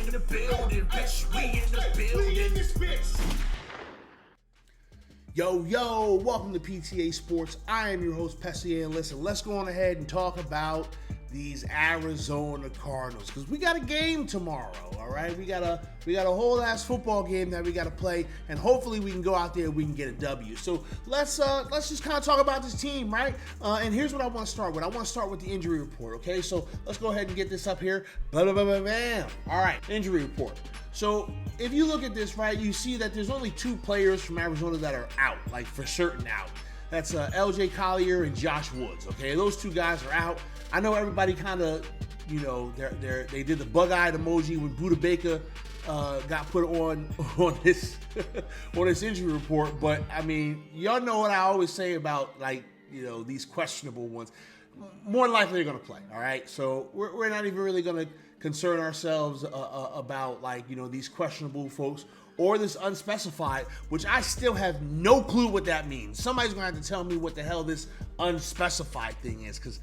in the building, bitch. We in the building. We in this bitch. Yo, welcome to PTA Sports. I am your host, Pessy, and listen, let's go on ahead and talk about these Arizona Cardinals, because we got a game tomorrow, all right? We got a whole ass football game that we got to play, and hopefully we can go out there and we can get a W. So let's just kind of talk about this team, right? And here's what I want to start with. I want to start with the injury report, okay? So let's go ahead and get this up here. Bam. All right, injury report. So if you look at this, right, you see that there's only two players from Arizona that are out, like for certain out. That's LJ Collier and Josh Woods, okay? Those two guys are out. I know everybody kind of, they did the bug-eyed emoji when Buda Baker got put on this on this injury report, but I mean, y'all know what I always say about, like, these questionable ones. More than likely they're going to play, all right? So we're not even really going to concern ourselves about, like, these questionable folks or this unspecified, which I still have no clue what that means. Somebody's going to have to tell me what the hell this unspecified thing is, because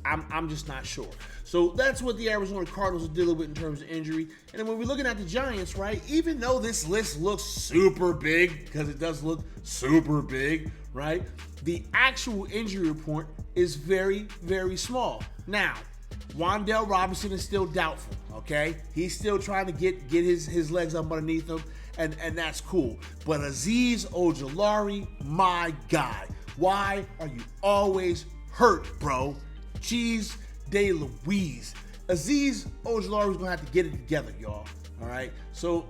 I'm just not sure. So that's what the Arizona Cardinals are dealing with in terms of injury. And then when we're looking at the Giants, right, even though this list looks super big, because it does look super big, right, the actual injury report is very, very small. Now, Wan'Dale Robinson is still doubtful, okay? He's still trying to get his legs up underneath him, and that's cool. But Azeez Ojulari, my guy, why are you always hurt, bro? Jeez de Louise. Azeez Ojulari is going to have to get it together, y'all. All right, so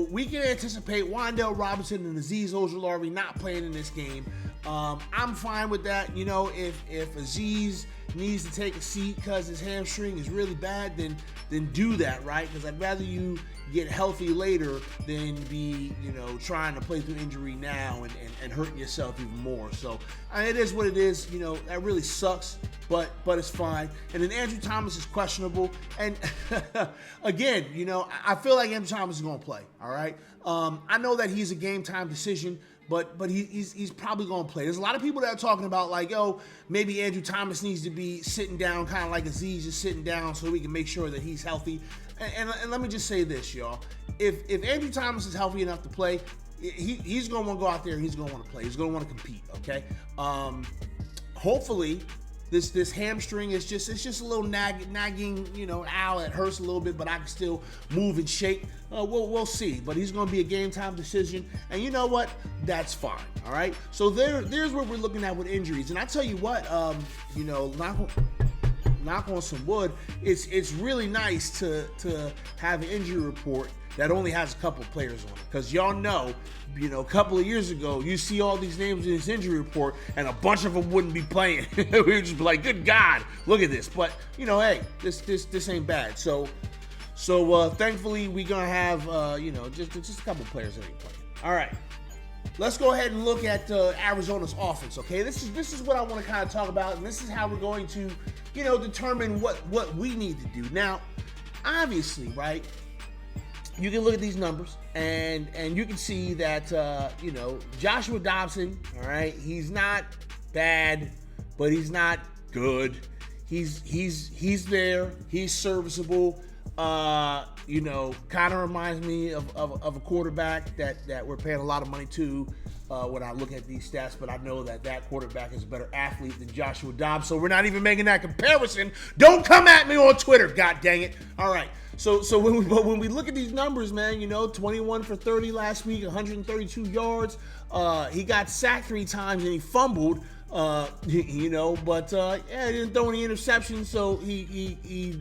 we can anticipate Wan'Dale Robinson and Azeez Ojulari not playing in this game. I'm fine with that. If Azeez needs to take a seat because his hamstring is really bad, then do that, right? Because I'd rather you get healthy later than be, trying to play through injury now and hurting yourself even more. So it is what it is. That really sucks, but it's fine. And then Andrew Thomas is questionable. And again, I feel like Andrew Thomas is going to play. All right. I know that he's a game time decision, but he's probably going to play. There's a lot of people that are talking about, like, maybe Andrew Thomas needs to be sitting down, kind of like Azeez is sitting down, so we can make sure that he's healthy. And let me just say this, y'all. If Andrew Thomas is healthy enough to play, he's going to want to go out there and he's going to want to play. He's going to want to compete, okay? Hopefully, this hamstring is just a little nagging, ow, it hurts a little bit, but I can still move and shake. We'll see. But he's going to be a game time decision, and you know what? That's fine. All right. So there's what we're looking at with injuries, and I tell you what, knock on some wood, it's really nice to have an injury report that only has a couple players on it, because y'all know, a couple of years ago, you see all these names in this injury report, and a bunch of them wouldn't be playing. We would just be like, "Good God, look at this!" But hey, this ain't bad. So thankfully, we're gonna have just a couple players that ain't playing. All right, let's go ahead and look at Arizona's offense. Okay, this is what I want to kind of talk about, and this is how we're going to determine what we need to do. Now, obviously, right, you can look at these numbers and you can see that Joshua Dobson, all right, he's not bad, but he's not good. He's there. He's serviceable. Kind of reminds me of a quarterback that we're paying a lot of money to when I look at these stats, but I know that quarterback is a better athlete than Joshua Dobbs, so we're not even making that comparison. Don't come at me on Twitter, god dang it. All right, so when we look at these numbers, man, 21 for 30 last week, 132 yards. He got sacked 3 times and he fumbled. But he didn't throw any interceptions, so he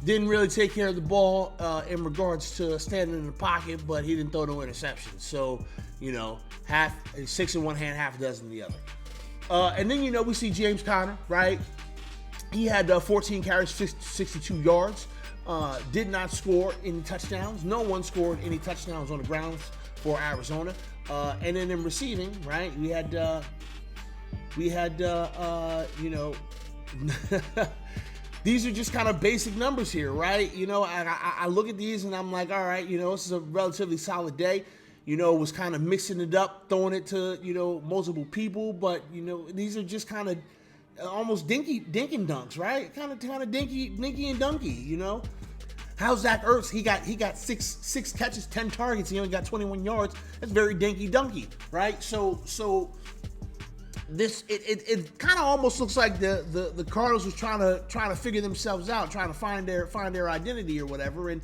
didn't really take care of the ball in regards to standing in the pocket, but he didn't throw no interceptions. So, half 6 in one hand, half a dozen in the other. And then, we see James Conner, right? He had 14 carries, 62 yards. Did not score any touchdowns. No one scored any touchdowns on the grounds for Arizona. And then in receiving, right, we had these are just kind of basic numbers here, right? I look at these and I'm like, all right, this is a relatively solid day. Was kind of mixing it up, throwing it to, multiple people, but, these are just kind of almost dink and dunks, right? Kind of dinky and dunky, How's Zach Ertz? He got six catches, 10 targets. He only got 21 yards. That's very dinky dunky, right? So this it kind of almost looks like the Cardinals was trying to figure themselves out, trying to find their identity or whatever, and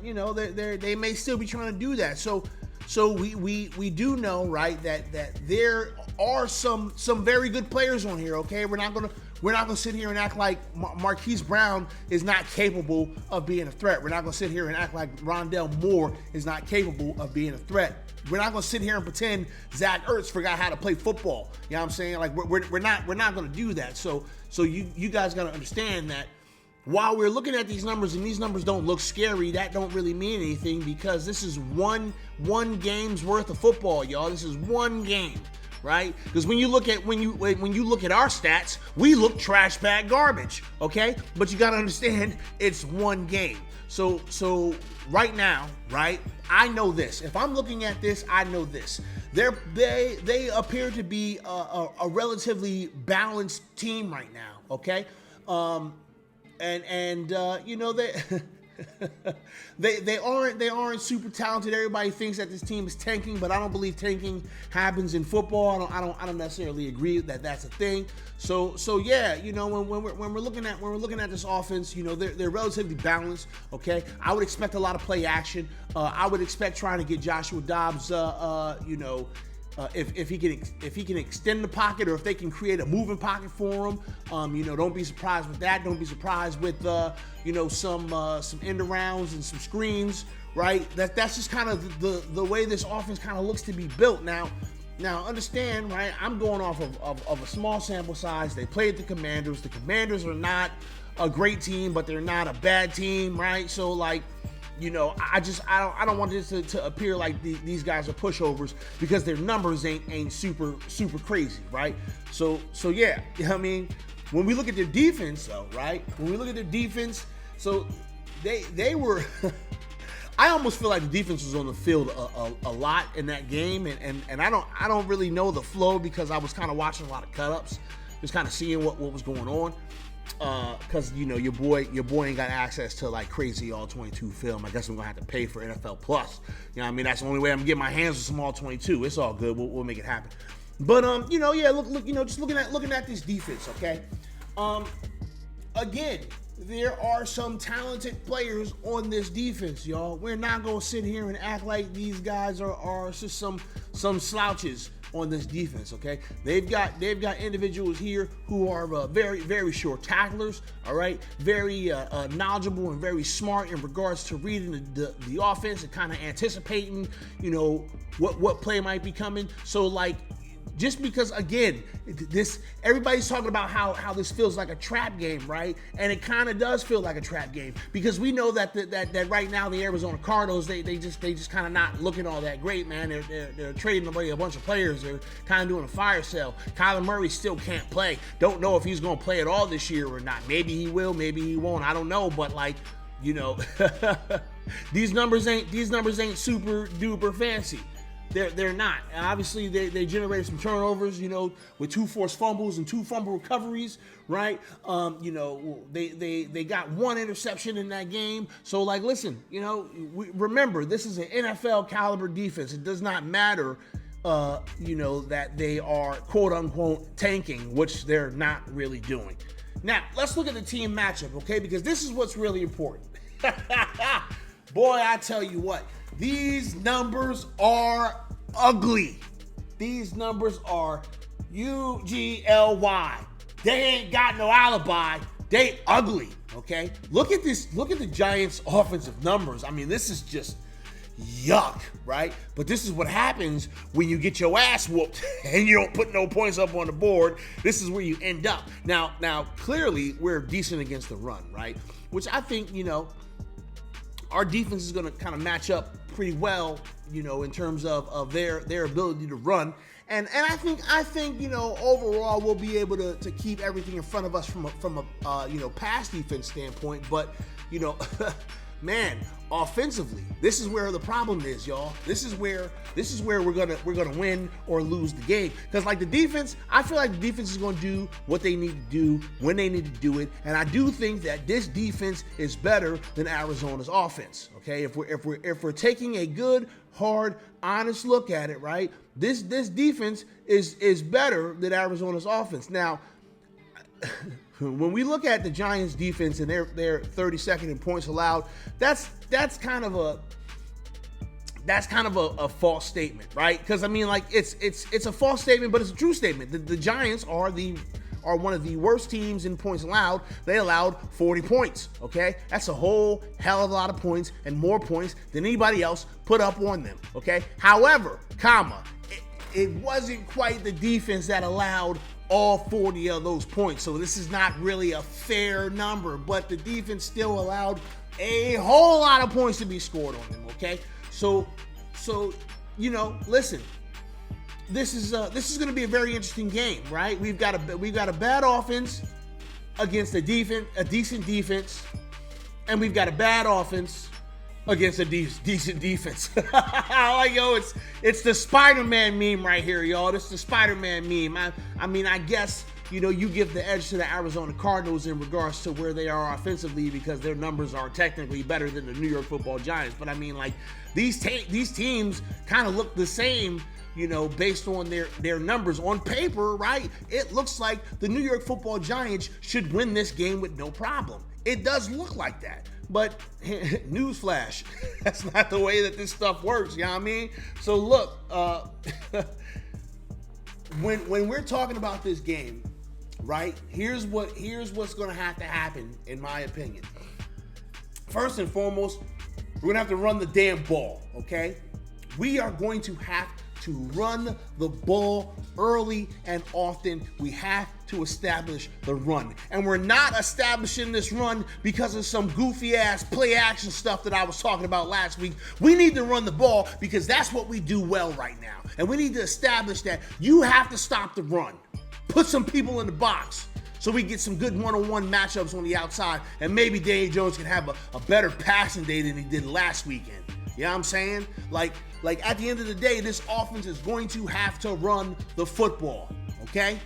you know, they may still be trying to do that. So we do know, right, that there are some very good players on here. Okay, we're not gonna sit here and act like Marquise Brown is not capable of being a threat. We're not gonna sit here and act like Rondell Moore is not capable of being a threat. We're not gonna sit here and pretend Zach Ertz forgot how to play football. You know what I'm saying? Like we're not gonna do that. So you guys gotta understand that while we're looking at these numbers and these numbers don't look scary, that don't really mean anything, because this is one game's worth of football, y'all. This is one game, right? Because when you look at our stats, we look trash bag garbage, okay? But you gotta understand it's one game. So right now, right, I know this. If I'm looking at this, I know this. They appear to be a relatively balanced team right now, okay? And you know, they aren't super talented. Everybody thinks that this team is tanking, but I don't believe tanking happens in football. I don't necessarily agree that that's a thing. So yeah, you know, when we're looking at this offense, you know, they're relatively balanced. Okay, I would expect a lot of play action. I would expect trying to get Joshua Dobbs, you know. If he can extend the pocket, or if they can create a moving pocket for him, you know, don't be surprised with that. Don't be surprised with you know, some end arounds and some screens, right? That's just kind of the way this offense kind of looks to be built now. Now understand, right? I'm going off of a small sample size. They played the Commanders. The Commanders are not a great team, but they're not a bad team, right? So like, you know, I don't want this to appear like these guys are pushovers, because their numbers ain't super crazy, right? So yeah, you know what I mean, when we look at their defense though, right? When we look at their defense, so they were I almost feel like the defense was on the field a lot in that game, and I don't really know the flow, because I was kind of watching a lot of cut-ups, just kind of seeing what was going on. Because you know, your boy ain't got access to like crazy all 22 film. I guess I'm gonna have to pay for NFL Plus. You know what I mean? That's the only way I'm gonna get my hands on some all 22. It's all good. We'll make it happen. But you know, yeah, look, you know, just looking at this defense, okay. Again, there are some talented players on this defense, y'all. We're not gonna sit here and act like these guys are just some slouches on this defense, okay? They've got individuals here who are very short tacklers, all right? Very knowledgeable and very smart in regards to reading the offense and kind of anticipating, you know, what play might be coming. So like, just because, again, everybody's talking about how this feels like a trap game, right? And it kind of does feel like a trap game, because we know that right now the Arizona Cardinals, they just kind of not looking all that great, man. They're trading away a bunch of players. They're kind of doing a fire sale. Kyler Murray still can't play. Don't know if he's going to play at all this year or not. Maybe he will, maybe he won't. I don't know, but like, you know, these numbers ain't super duper fancy. They're not. And obviously, they generated some turnovers, you know, with 2 forced fumbles and 2 fumble recoveries, right? You know, they got 1 interception in that game. So, like, listen, you know, remember, this is an NFL caliber defense. It does not matter, you know, that they are quote unquote tanking, which they're not really doing. Now, let's look at the team matchup, okay? Because this is what's really important. Boy, I tell you what. These numbers are ugly. These numbers are UGLY. They ain't got no alibi. They ugly, okay? Look at this. Look at the Giants' offensive numbers. I mean, this is just yuck, right? But this is what happens when you get your ass whooped and you don't put no points up on the board. This is where you end up. Now, clearly, we're decent against the run, right? Which I think, you know, our defense is going to kind of match up pretty well, you know, in terms of their ability to run. And I think you know, overall we'll be able to keep everything in front of us from a you know, pass defense standpoint. But you know, man, offensively, this is where the problem is, y'all. This is where we're gonna win or lose the game. Because like the defense, I feel like the defense is gonna do what they need to do when they need to do it. And I do think that this defense is better than Arizona's offense. Okay, if we're taking a good, hard, honest look at it, right? This defense is better than Arizona's offense. Now, when we look at the Giants' defense and they're 32nd in points allowed, that's kind of a false statement, right? Because I mean, like it's a false statement, but it's a true statement. The Giants are one of the worst teams in points allowed. They allowed 40 points. Okay, that's a whole hell of a lot of points and more points than anybody else put up on them. Okay, however, it wasn't quite the defense that allowed all 40 of those points. So this is not really a fair number, but the defense still allowed a whole lot of points to be scored on them, okay? So listen, this is going to be a very interesting game, right? We've got a bad offense against a decent defense, and we've got a bad offense against a decent defense. It's the Spider-Man meme right here, y'all. It's the Spider-Man meme. I mean, I guess, you give the edge to the Arizona Cardinals in regards to where they are offensively because their numbers are technically better than the New York Football Giants. But I mean, like, these teams kind of look the same, based on their numbers on paper, right? It looks like the New York Football Giants should win this game with no problem. It does look like that. But newsflash, that's not the way that this stuff works, you know what I mean? So look, when we're talking about this game, right? Here's what's going to have to happen, in my opinion. First and foremost, we're going to have to run the damn ball, okay? We are going to have to run the ball early and often. We have to establish the run. And we're not establishing this run because of some goofy ass play action stuff that I was talking about last week. We need to run the ball because that's what we do well right now. And we need to establish that you have to stop the run. Put some people in the box so we get some good one-on-one matchups on the outside, and maybe Daniel Jones can have a better passing day than he did last weekend. You know what I'm saying? Like at the end of the day, this offense is going to have to run the football, okay?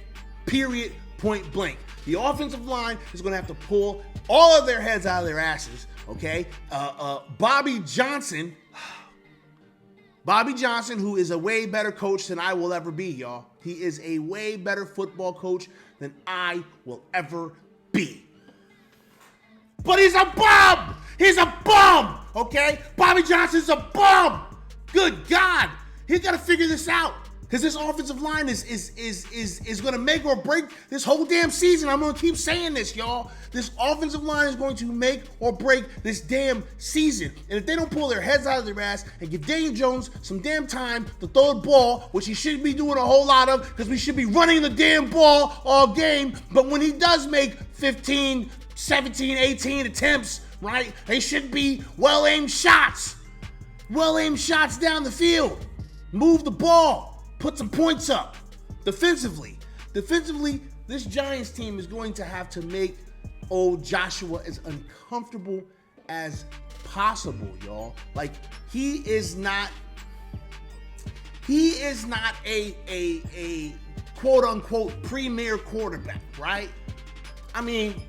Period, point blank. The offensive line is going to have to pull all of their heads out of their asses, okay? Bobby Johnson, who is a way better coach than I will ever be, y'all. He is a way better football coach than I will ever be. But he's a bum! He's a bum! Okay? Bobby Johnson's a bum! Good God! He's got to figure this out. Because this offensive line is going to make or break this whole damn season. I'm going to keep saying this, y'all. This offensive line is going to make or break this damn season. And if they don't pull their heads out of their ass and give Daniel Jones some damn time to throw the ball, which he shouldn't be doing a whole lot of because we should be running the damn ball all game. But when he does make 15, 17, 18 attempts, right, they should be well-aimed shots. Well-aimed shots down the field. Move the ball. Put some points up. Defensively, this Giants team is going to have to make old Joshua as uncomfortable as possible, y'all. Like, he is not a quote unquote premier quarterback, right? I mean,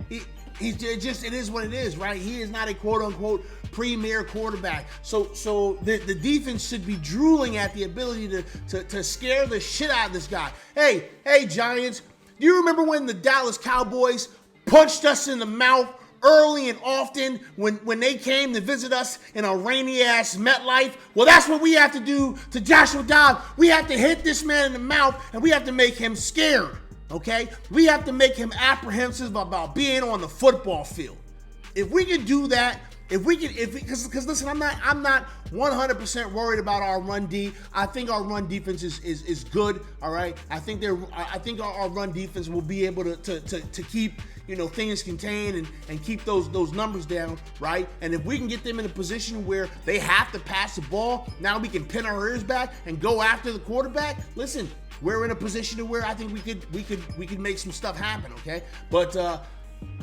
it is what it is, right? He is not a quote unquote premier quarterback. So the defense should be drooling at the ability to scare the shit out of this guy. Hey, Giants, do you remember when the Dallas Cowboys punched us in the mouth early and often when they came to visit us in a rainy-ass MetLife? Well, that's what we have to do to Joshua Dobbs. We have to hit this man in the mouth, and we have to make him scared, okay? We have to make him apprehensive about being on the football field. If we can do that, because listen, I'm not 100% worried about our run D. I think our run defense is good. All right, I think our run defense will be able to keep things contained and keep those numbers down, right? And if we can get them in a position where they have to pass the ball, now we can pin our ears back and go after the quarterback. Listen, we're in a position to where I think we could make some stuff happen. Okay, but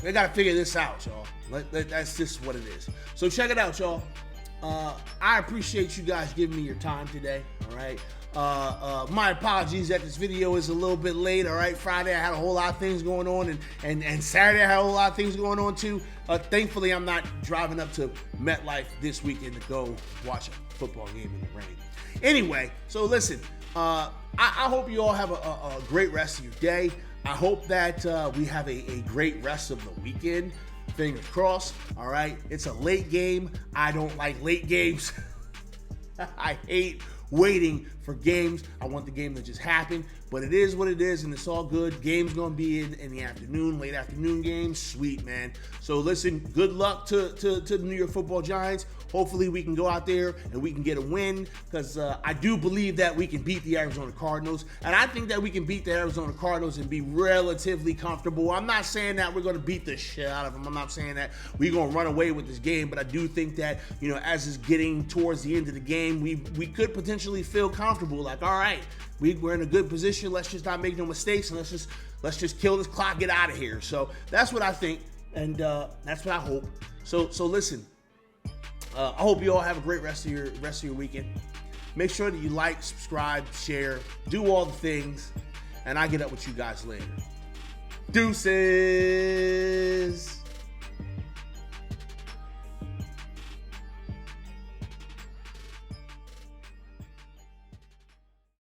They got to figure this out, y'all. That's just what it is. So check it out, y'all. I appreciate you guys giving me your time today, all right? My apologies that this video is a little bit late, all right? Friday I had a whole lot of things going on, and Saturday I had a whole lot of things going on too. Thankfully, I'm not driving up to MetLife this weekend to go watch a football game in the rain. Anyway, so listen, I hope you all have a great rest of your day. I hope that we have a great rest of the weekend. Fingers crossed, all right? It's a late game. I don't like late games. I hate waiting for games. I want the game to just happen, but it is what it is, and it's all good. Game's going to be in the afternoon, late afternoon games. Sweet, man. So listen, good luck to the New York Football Giants. Hopefully we can go out there and we can get a win, because I do believe that we can beat the Arizona Cardinals, and I think that we can beat the Arizona Cardinals and be relatively comfortable. I'm not saying that we're going to beat the shit out of them. I'm not saying that we're going to run away with this game, but I do think that, you know, as it's getting towards the end of the game, we could potentially feel comfortable, like, all right, we're in a good position. Let's just not make no mistakes, and let's just kill this clock, get out of here. So that's what I think, and that's what I hope. So listen. I hope you all have a great rest of your weekend. Make sure that you like, subscribe, share, do all the things, and I get up with you guys later. Deuces.